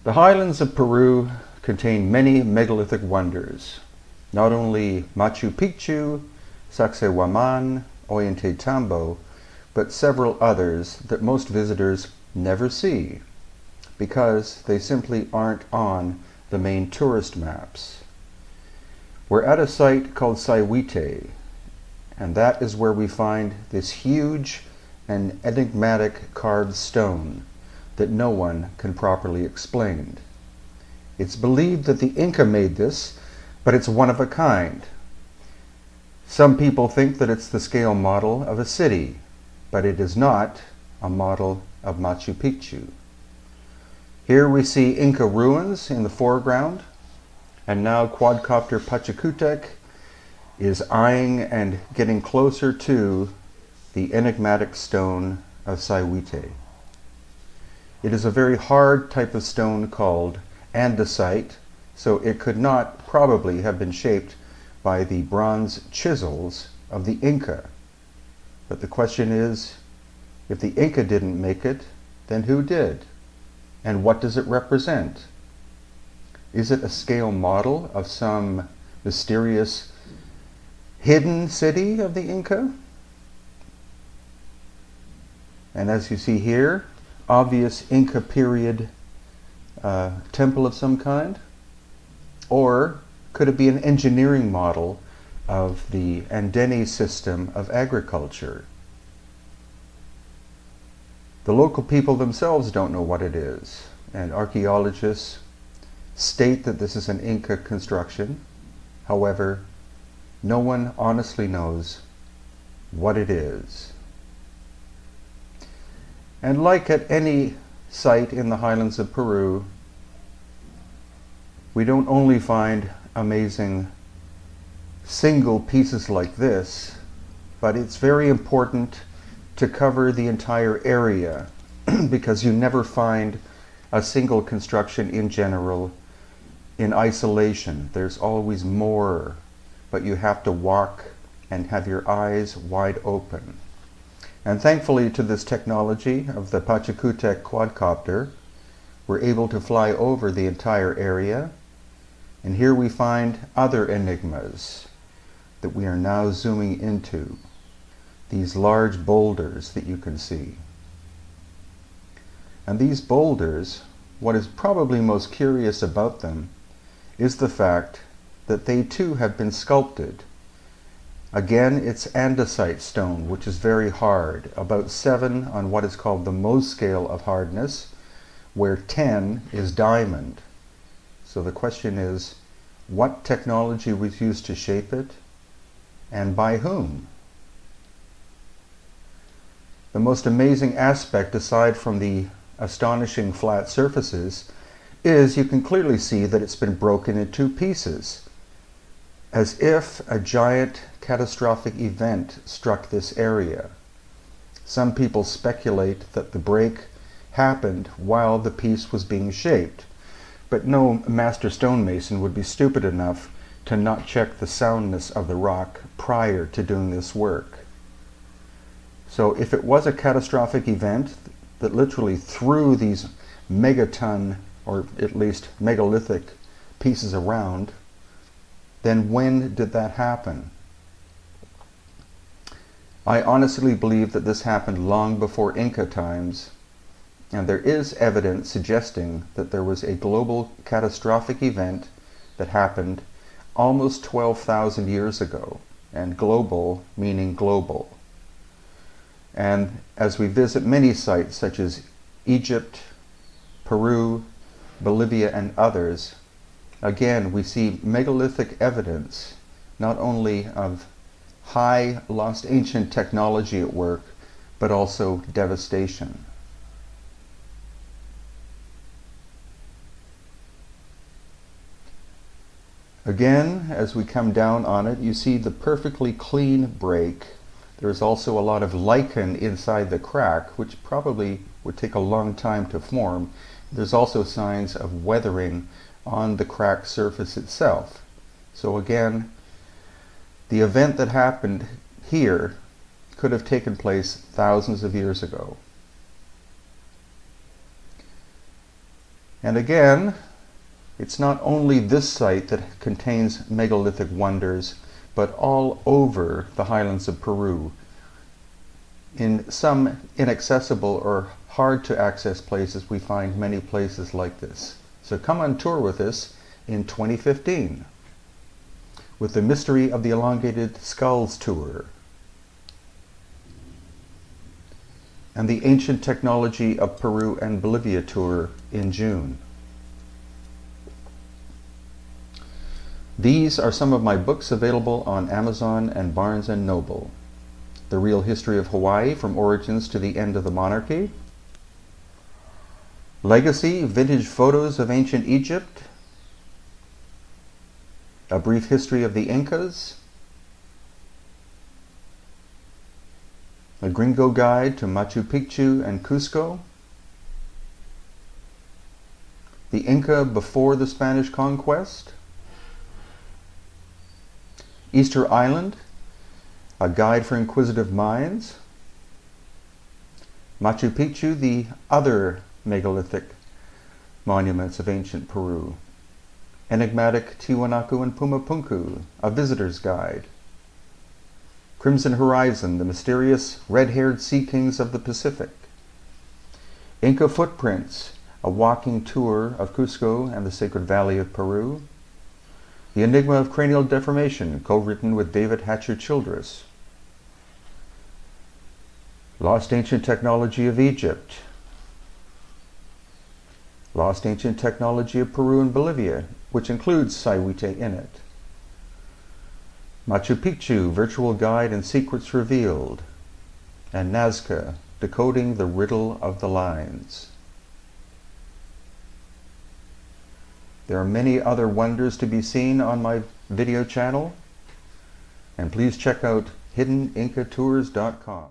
The highlands of Peru contain many megalithic wonders, not only Machu Picchu, Sacsayhuaman, Ollantaytambo, but several others that most visitors never see because they simply aren't on the main tourist maps. We're at a site called Saiwite, and that is where we find this huge and enigmatic carved stone that no one can properly explain. It's believed that the Inca made this, but it's one of a kind. Some people think that it's the scale model of a city, but it is not a model of Machu Picchu. Here we see Inca ruins in the foreground, and now quadcopter Pachacutec is eyeing and getting closer to the enigmatic stone of Saiwite. It is a very hard type of stone called andesite, so it could not probably have been shaped by the bronze chisels of the Inca. But the question is, if the Inca didn't make it, then who did? And what does it represent? Is it a scale model of some mysterious hidden city of the Inca? And as you see here, obvious Inca period temple of some kind? Or could it be an engineering model of the Andeni system of agriculture? The local people themselves don't know what it is, and archaeologists state that this is an Inca construction. However, no one honestly knows what it is. And like at any site in the highlands of Peru, we don't only find amazing single pieces like this, but it's very important to cover the entire area because you never find a single construction in general in isolation. There's always more, but you have to walk and have your eyes wide open. And thankfully to this technology of the Pachacutec quadcopter, we're able to fly over the entire area. And here we find other enigmas that we are now zooming into. These large boulders that you can see. And these boulders, what is probably most curious about them is the fact that they too have been sculpted. Again, it's andesite stone, which is very hard, about 7 on what is called the Mohs scale of hardness, where 10 is diamond. So the question is, what technology was used to shape it, and by whom? The most amazing aspect, aside from the astonishing flat surfaces, is you can clearly see that it's been broken in 2 pieces, as if a giant catastrophic event struck this area. Some people speculate that the break happened while the piece was being shaped, but no master stonemason would be stupid enough to not check the soundness of the rock prior to doing this work. So if it was a catastrophic event that literally threw these megaton, or at least megalithic pieces around, then when did that happen? I honestly believe that this happened long before Inca times, and there is evidence suggesting that there was a global catastrophic event that happened almost 12,000 years ago, and global meaning global. And as we visit many sites such as Egypt, Peru, Bolivia, and others, again we see megalithic evidence not only of high lost ancient technology at work, but also devastation. Again, as we come down on it, you see the perfectly clean break. There's also a lot of lichen inside the crack, which probably would take a long time to form. There's also signs of weathering on the cracked surface itself. So again, the event that happened here could have taken place thousands of years ago. And again, it's not only this site that contains megalithic wonders, but all over the highlands of Peru, in some inaccessible or hard to access places. We find many places like this. So come on tour with us in 2015 with the Mystery of the Elongated Skulls tour and the Ancient Technology of Peru and Bolivia tour in June. These are some of my books available on Amazon and Barnes & Noble. The Real History of Hawaii from Origins to the End of the Monarchy, Legacy, Vintage Photos of Ancient Egypt, A Brief History of the Incas, A Gringo Guide to Machu Picchu and Cusco, The Inca Before the Spanish Conquest, Easter Island, A Guide for Inquisitive Minds, Machu Picchu, the other megalithic monuments of ancient Peru, Enigmatic, Tiwanaku and Pumapunku, A Visitor's Guide, Crimson Horizon, the mysterious red-haired sea kings of the Pacific, Inca Footprints, a walking tour of Cusco and the Sacred Valley of Peru, The Enigma of Cranial Deformation, co-written with David Hatcher Childress, Lost Ancient Technology of Egypt, Lost Ancient Technology of Peru and Bolivia, which includes Saiwite in it, Machu Picchu, Virtual Guide and Secrets Revealed, and Nazca, Decoding the Riddle of the Lines. There are many other wonders to be seen on my video channel, and please check out hiddenincatours.com.